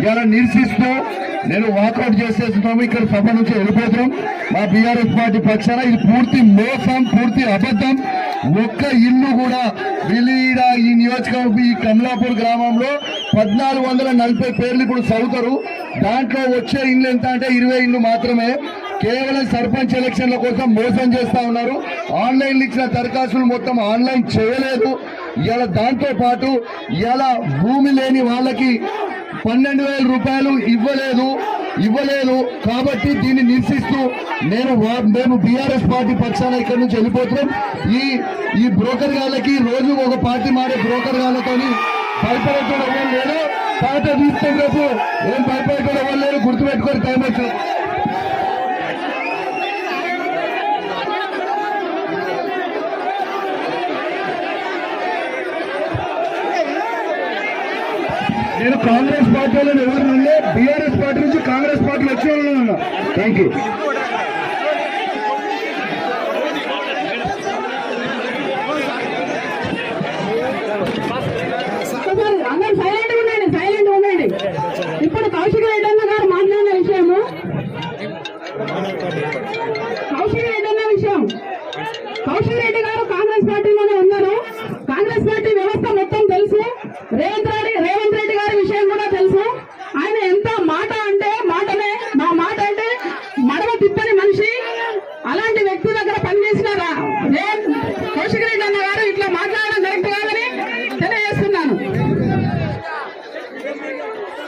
ఇలా నిరసిస్తూ నేను వాకౌట్ చేసేస్తున్నాము. ఇక్కడ సభ నుంచి వెళ్ళిపోతున్నాం. మా బీఆర్ఎస్ పార్టీ పక్షాన ఇది పూర్తి మోసం, పూర్తి అబద్ధం. ఒక్క ఇల్లు కూడా విలీడ ఈ నియోజకవర్గం ఈ కమలాపూర్ గ్రామంలో 1440 పేర్లు ఇప్పుడు చదువుతారు. దాంట్లో వచ్చే ఇండ్లు ఎంత అంటే 20 ఇండ్లు మాత్రమే. కేవలం సర్పంచ్ ఎలక్షన్ల కోసం మోసం చేస్తా ఉన్నారు. ఆన్లైన్ ఇచ్చిన దరఖాస్తులు మొత్తం ఆన్లైన్ చేయలేదు. ఇలా దాంతో పాటు ఇలా భూమి లేని వాళ్ళకి 12,000 రూపాయలు ఇవ్వలేదు. కాబట్టి దీన్ని నిరసిస్తూ మేము బీఆర్ఎస్ పార్టీ పక్షాన ఇక్కడ నుంచి వెళ్ళిపోతున్నాం. ఈ బ్రోకర్ గాళ్ళకి రోజు ఒక పార్టీ మారే బ్రోకర్ గాళ్ళతో భయపడటం ఎవరు లేదు. పాట తీస్తే రేపు ఏం భయపడటం ఎవరు లేదు. గుర్తుపెట్టుకొని టైం వచ్చింది. నేను కాంగ్రెస్ పార్టీలో ఎవరినంటే బీఆర్ఎస్ పార్టీ నుంచి కాంగ్రెస్ పార్టీలో వచ్చే ఉన్నా. Thank you. సైలెంట్ ఉండండి. ఇప్పుడు కౌశిక్ రెడ్డి అన్న గారు మాట్లాడిన విషయం